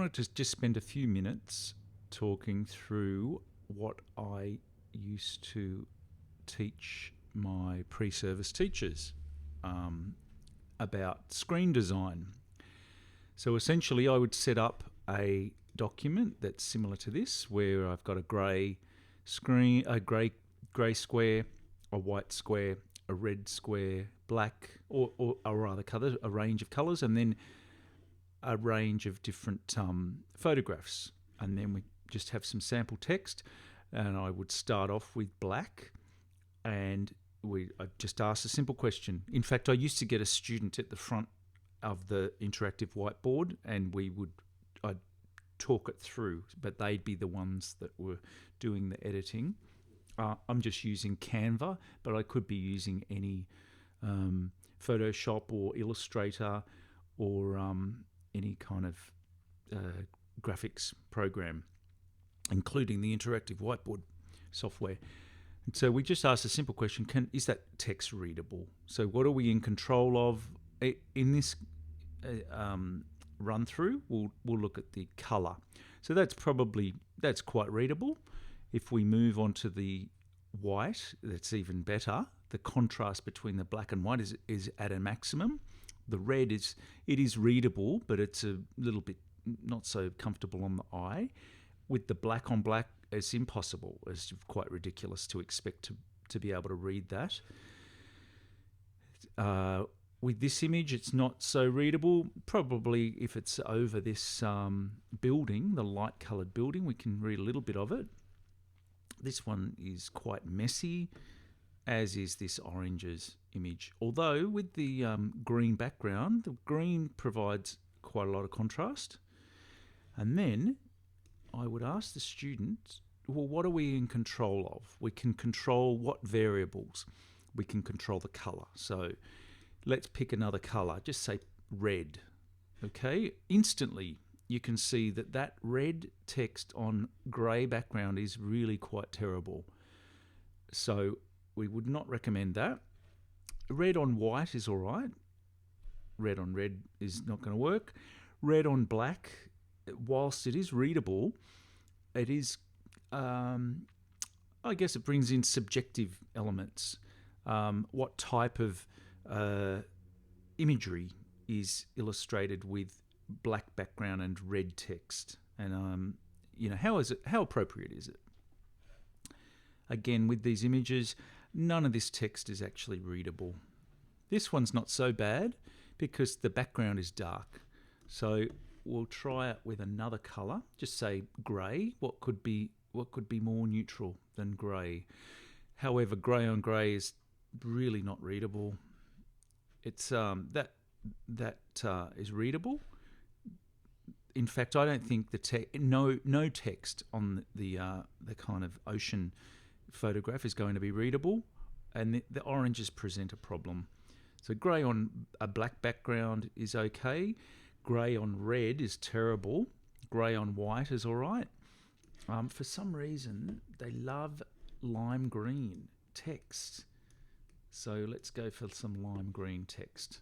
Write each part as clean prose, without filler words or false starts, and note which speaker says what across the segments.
Speaker 1: wanted to just spend a few minutes talking through what I used to teach my pre-service teachers about screen design. So essentially I would set up a document that's similar to this, where I've got a grey screen, a grey square, a white square, a red square, black, or rather colours, a range of colours, and then a range of different photographs. And then we just have some sample text, and I would start off with black, and I just asked a simple question. In fact, I used to get a student at the front of the interactive whiteboard, and I'd talk it through, but they'd be the ones that were doing the editing. I'm just using Canva, but I could be using any Photoshop or Illustrator or any kind of graphics program, including the interactive whiteboard software. And so we just asked a simple question: is that text readable? So what are we in control of in this run through? We'll look at the color. So that's quite readable. If we move on to the white, that's even better. The contrast between the black and white is at a maximum. The red is readable, but it's a little bit not so comfortable on the eye. With the black on black, it's impossible. It's quite ridiculous to expect to be able to read that. With this image, it's not so readable. Probably if it's over this building, the light-coloured building, we can read a little bit of it. This one is quite messy, as is this oranges image. Although with the green background, the green provides quite a lot of contrast. And then I would ask the student, well, what are we in control of? We can control what variables? We can control the colour. So let's pick another colour. Just say red. Okay, instantly you can see that red text on grey background is really quite terrible. So we would not recommend that. Red on white is all right. Red on red is not going to work. Red on black, whilst it is readable, it is, I guess it brings in subjective elements. What type of imagery is illustrated with black background and red text, and how appropriate is it? Again, with these images, none of this text is actually readable. This one's not so bad because the background is dark. So we'll try it with another colour. Just say grey. What could be more neutral than grey? However, grey on grey is really not readable. It's that is readable. In fact, I don't think no text on the kind of ocean photograph is going to be readable, and the oranges present a problem. So grey on a black background is okay. Grey on red is terrible. Grey on white is all right. For some reason, they love lime green text. So let's go for some lime green text.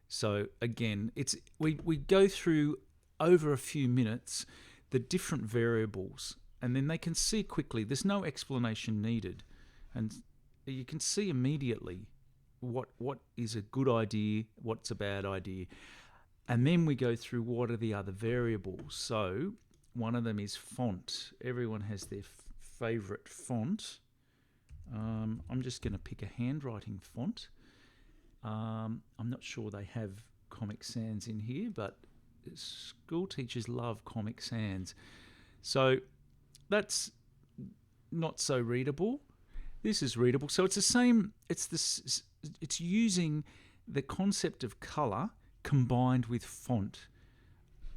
Speaker 1: So again, we go through over a few minutes the different variables, and then they can see quickly. There's no explanation needed, and you can see immediately what is a good idea, what's a bad idea. And then we go through what are the other variables. So one of them is font. Everyone has their favourite font. I'm just going to pick a handwriting font. I'm not sure they have Comic Sans in here, but school teachers love Comic Sans. So that's not so readable. This is readable. So it's the same. It's using the concept of colour combined with font.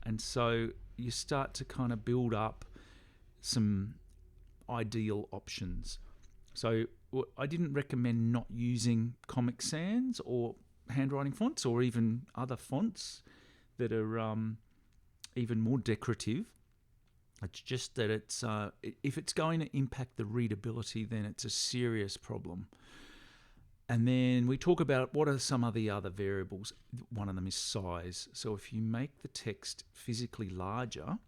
Speaker 1: And so you start to kind of build up some ideal options. So I didn't recommend not using Comic Sans or handwriting fonts or even other fonts that are even more decorative. It's just that if it's going to impact the readability, then it's a serious problem. And then we talk about what are some of the other variables. One of them is size. So if you make the text physically larger,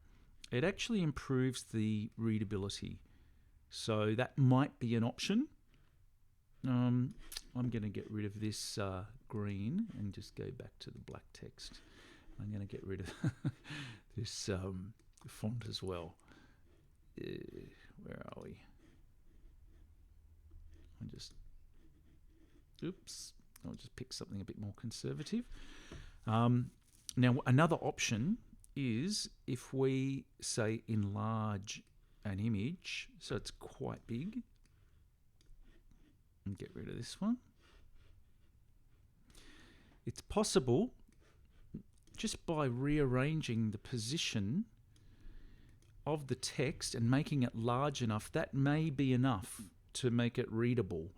Speaker 1: it actually improves the readability. So that might be an option. I'm going to get rid of this green and just go back to the black text. I'm going to get rid of this font as well. Where are we? I'll just pick something a bit more conservative. Now, another option is if we say enlarge an image, so it's quite big, and get rid of this one. It's possible just by rearranging the position of the text and making it large enough, that may be enough to make it readable.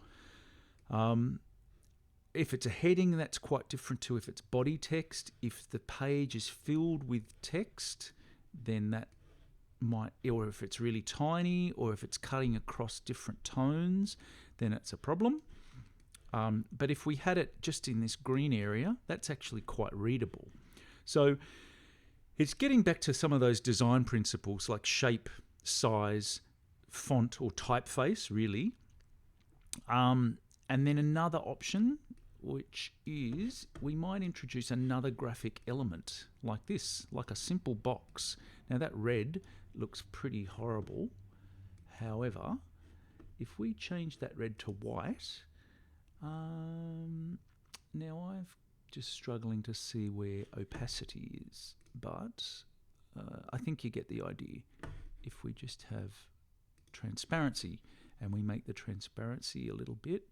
Speaker 1: If it's a heading, that's quite different to if it's body text. If the page is filled with text, then that might, or if it's really tiny, or if it's cutting across different tones, then it's a problem. But if we had it just in this green area, that's actually quite readable. So it's getting back to some of those design principles like shape, size, font or typeface, really. And then another option, which is we might introduce another graphic element like this, like a simple box. Now that red looks pretty horrible. However, if we change that red to white, now I'm just struggling to see where opacity is, but I think you get the idea. If we just have transparency and we make the transparency a little bit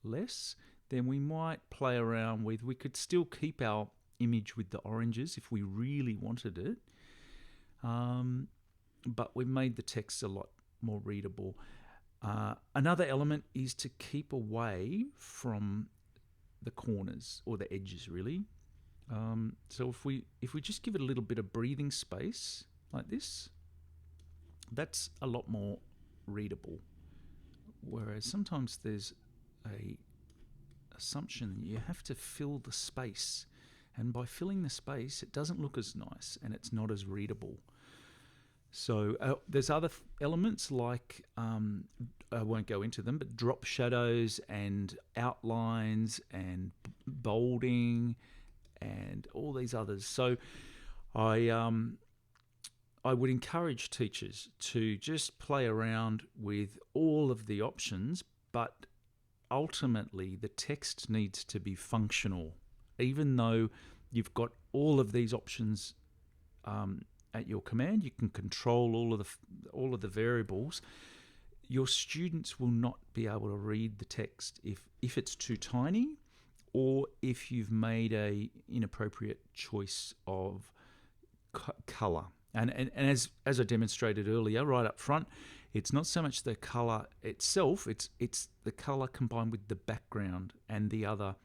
Speaker 1: less, then we might play around with, we could still keep our image with the oranges if we really wanted it, but we made the text a lot more readable. Another element is to keep away from the corners or the edges, really. So if we just give it a little bit of breathing space like this, that's a lot more readable. Whereas sometimes there's a assumption that you have to fill the space, and by filling the space it doesn't look as nice and it's not as readable. So there's other elements like, I won't go into them, but drop shadows and outlines and bolding and all these others. So I would encourage teachers to just play around with all of the options, but ultimately the text needs to be functional. Even though you've got all of these options at your command, you can control all of the variables, your students will not be able to read the text if it's too tiny, or if you've made a inappropriate choice of color. And as I demonstrated earlier, right up front, it's not so much the color itself, it's the color combined with the background and the other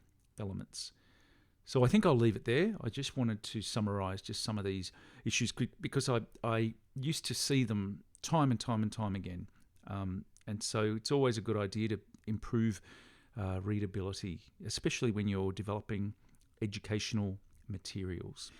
Speaker 1: elements. So I think I'll leave it there. I just wanted to summarize just some of these issues because I used to see them time and time again. And so it's always a good idea to improve readability, especially when you're developing educational materials.